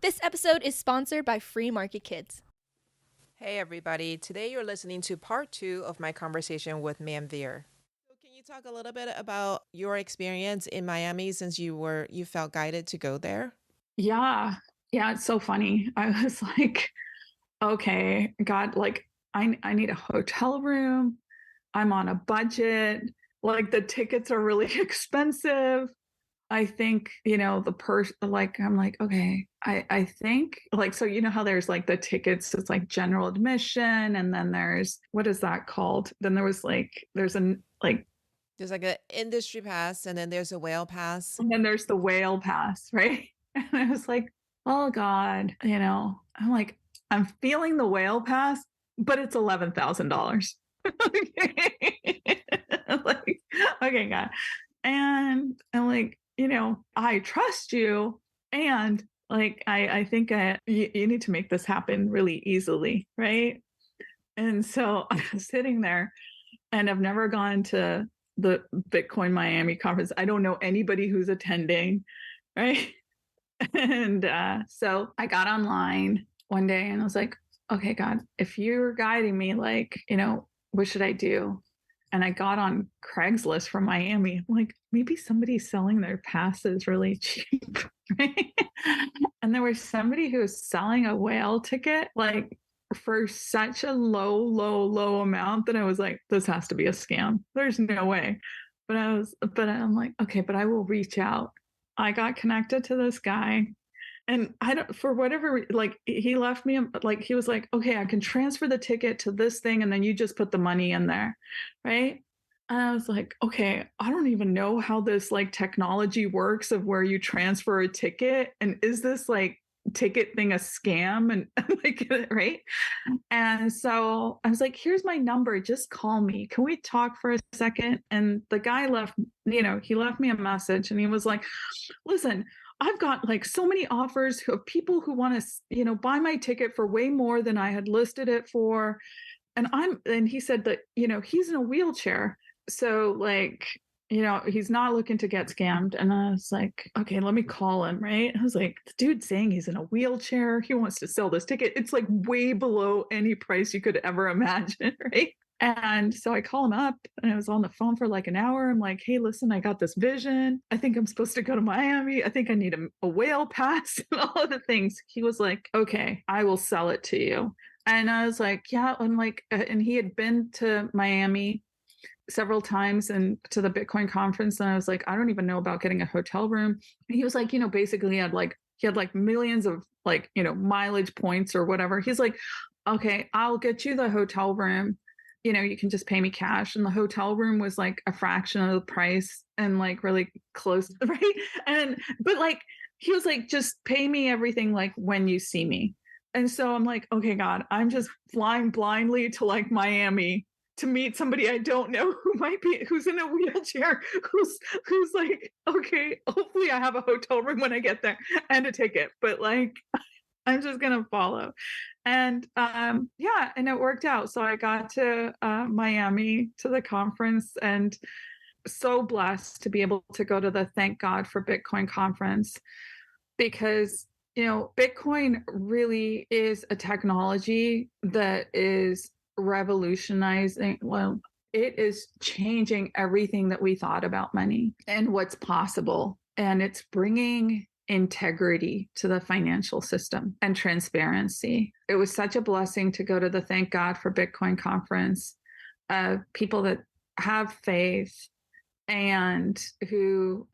This episode is sponsored by Free Market Kids. Hey everybody, today you're listening to part 2 of my conversation with Manvir. So can you talk a little bit about your experience in Miami since you felt guided to go there? Yeah. Yeah, it's so funny. I was like, okay, God, like I need a hotel room. I'm on a budget. Like the tickets are really expensive. I think, the like I'm like, okay, I think like so how there's like the tickets, it's like general admission, and then there's what is that called? Then there's an like There's like an industry pass and then there's a whale pass. and then there's the whale pass, right? And I was like, oh God, I'm like, I'm feeling the whale pass, but it's $11,000. Like, okay, God. And I'm like, I trust you. And like, I think you need to make this happen really easily. Right. And so I was sitting there and I've never gone to the Bitcoin Miami conference. I don't know anybody who's attending. Right. And so I got online one day and I was like, okay, God, if you're guiding me, like, what should I do? And I got on Craigslist from Miami. I'm like, maybe somebody's selling their passes really cheap. Right. And there was somebody who was selling a whale ticket, like for such a low amount that I was like, this has to be a scam. There's no way. But I'm like, okay, but I will reach out. I got connected to this guy and I don't, for whatever, like he left me, like he was like, okay, I can transfer the ticket to this thing and then you just put the money in there. Right. And I was like, okay, I don't even know how this like technology works of where you transfer a ticket. And is this like ticket thing a scam? And like, right. And so I was like, here's my number. Just call me. Can we talk for a second? And the guy left, he left me a message and he was like, listen, I've got like so many offers of people who want to, buy my ticket for way more than I had listed it for. And he said that, he's in a wheelchair. So like, he's not looking to get scammed. And I was like, okay, let me call him. Right. I was like, the dude's saying he's in a wheelchair. He wants to sell this ticket. It's like way below any price you could ever imagine. Right. And so I call him up and I was on the phone for like an hour. I'm like, hey, listen, I got this vision. I think I'm supposed to go to Miami. I think I need a whale pass and all of the things. He was like, okay, I will sell it to you. And I was like, yeah. I'm like, and he had been to Miami several times and to the Bitcoin conference. And I was like, I don't even know about getting a hotel room. And he was like, basically he had like millions of like, mileage points or whatever. He's like, okay, I'll get you the hotel room. You can just pay me cash. And the hotel room was like a fraction of the price and like really close, right? But like, he was like, just pay me everything like when you see me. And so I'm like, okay, God, I'm just flying blindly to like Miami to meet somebody I don't know who's in a wheelchair, who's like, okay, hopefully I have a hotel room when I get there and a ticket, but like, I'm just going to follow. And yeah, and it worked out. So I got to Miami to the conference and so blessed to be able to go to the Thank God for Bitcoin conference because, Bitcoin really is a technology that is revolutionizing. Well, it is changing everything that we thought about money and what's possible. And it's bringing integrity to the financial system and transparency. It was such a blessing to go to the Thank God for Bitcoin conference. People that have faith and who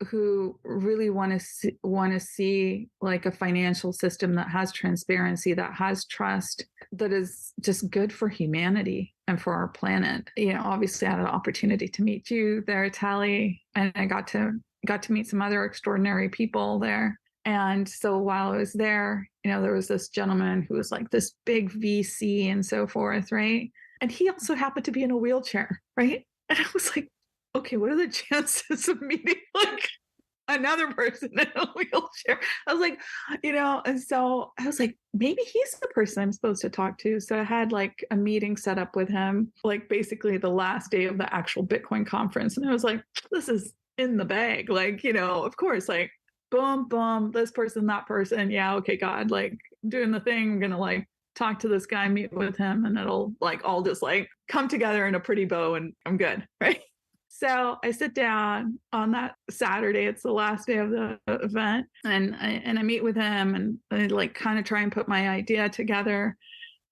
really want to see like a financial system that has transparency, that has trust, that is just good for humanity and for our planet. Obviously I had an opportunity to meet you there, Tally, and I got to meet some other extraordinary people there. And so while I was there, there was this gentleman who was like this big VC and so forth, right? And he also happened to be in a wheelchair, right? And I was like, okay, what are the chances of meeting like another person in a wheelchair? I was like, and so I was like, maybe he's the person I'm supposed to talk to. So I had like a meeting set up with him, like basically the last day of the actual Bitcoin conference. And I was like, this is in the bag. Like, of course, like boom, boom, this person, that person. Yeah, okay, God, like doing the thing. I'm gonna like talk to this guy, meet with him, and it'll like all just like come together in a pretty bow and I'm good. Right. So I sit down on that Saturday. It's the last day of the event, and I meet with him, and I like kind of try and put my idea together.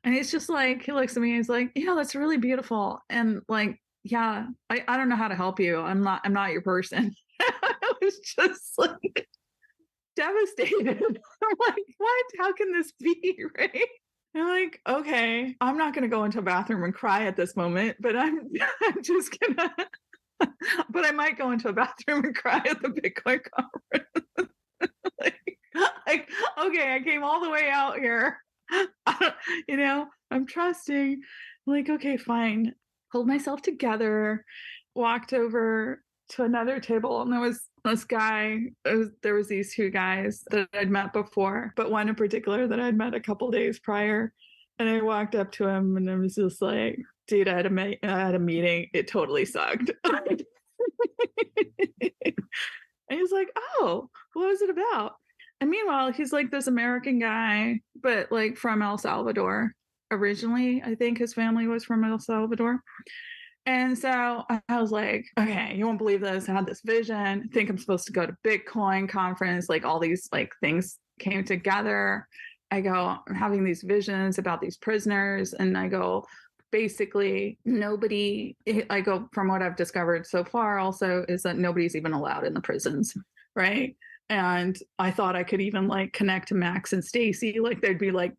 And he's just like, he looks at me, and he's like, yeah, that's really beautiful. And like, yeah, I don't know how to help you. I'm not your person. I was just like devastated. I'm like, what? How can this be? Right. I'm like, okay, I'm not going to go into a bathroom and cry at this moment, but I'm just gonna, but I might go into a bathroom and cry at the Bitcoin conference. like, okay, I came all the way out here. I'm trusting. Like, okay, fine. Pulled myself together, walked over to another table, and there was this guy. There was these two guys that I'd met before, but one in particular that I'd met a couple days prior. And I walked up to him, and I was just like, "Dude, I had a meeting. It totally sucked." And he's like, "Oh, what was it about?" And meanwhile, he's like this American guy, but like from El Salvador originally. I think his family was from El Salvador. And so I was like, okay, you won't believe this. I had this vision. I think I'm supposed to go to Bitcoin conference. Like all these like things came together. I go, I'm having these visions about these prisoners. And I go, basically nobody, I go, from what I've discovered so far also is that nobody's even allowed in the prisons. Right. And I thought I could even like connect to Max and Stacy. Like they'd be like,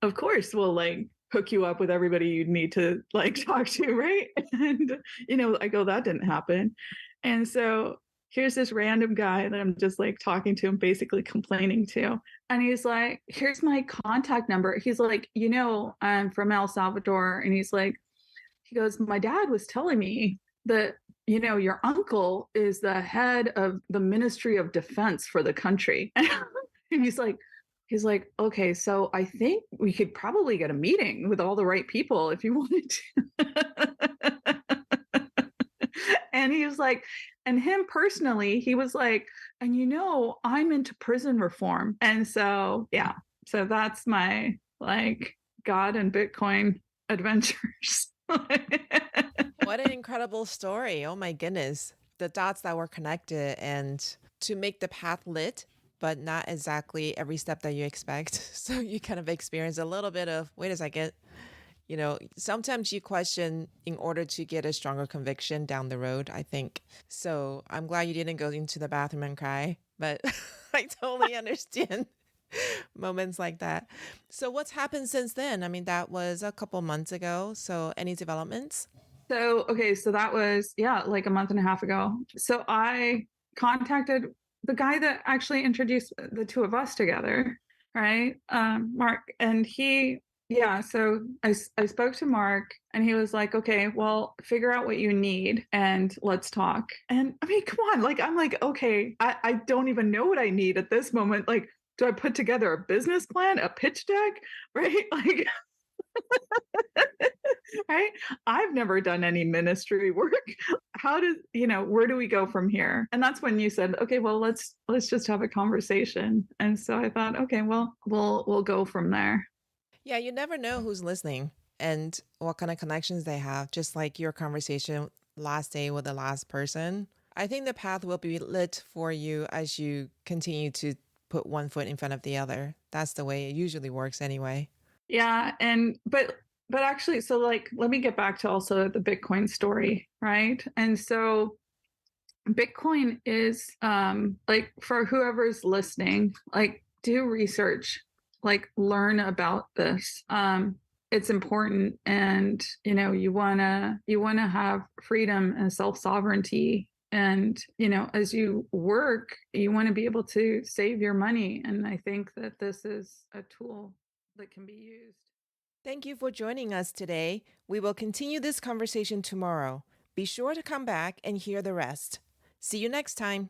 of course we'll like hook you up with everybody you'd need to like talk to, right? And I go, that didn't happen. And so here's this random guy that I'm just like talking to and basically complaining to. And he's like, here's my contact number. He's like, I'm from El Salvador. And he goes, my dad was telling me that, your uncle is the head of the Ministry of Defense for the country. And he's like, okay, so I think we could probably get a meeting with all the right people if you wanted to. And he was like, and him personally, he was like, and I'm into prison reform. And so, yeah, so that's my like God and Bitcoin adventures. What an incredible story. Oh my goodness. The dots that were connected and to make the path lit, but not exactly every step that you expect. So you kind of experience a little bit of, wait a second, sometimes you question in order to get a stronger conviction down the road, I think. So I'm glad you didn't go into the bathroom and cry, but I totally understand moments like that. So what's happened since then? I mean, that was a couple months ago. So any developments? So, okay, so that was, yeah, like a month and a half ago. So I contacted the guy that actually introduced the two of us together, right? Mark, and so I spoke to Mark and he was like, okay, well, figure out what you need and let's talk. And I mean, come on, like, I'm like, okay, I don't even know what I need at this moment. Like, do I put together a business plan, a pitch deck, right? Like, right? I've never done any ministry work. Where do we go from here? And that's when you said, okay, well, let's just have a conversation. And so I thought, okay, well, we'll go from there. Yeah, you never know who's listening and what kind of connections they have, just like your conversation last day with the last person. I think the path will be lit for you as you continue to put one foot in front of the other. That's the way it usually works anyway. Yeah. But actually, so like, let me get back to also the Bitcoin story, right? And so Bitcoin is like for whoever's listening, like do research, like learn about this. It's important, and you wanna have freedom and self-sovereignty. And as you work, you want to be able to save your money. And I think that this is a tool that can be used. Thank you for joining us today. We will continue this conversation tomorrow. Be sure to come back and hear the rest. See you next time.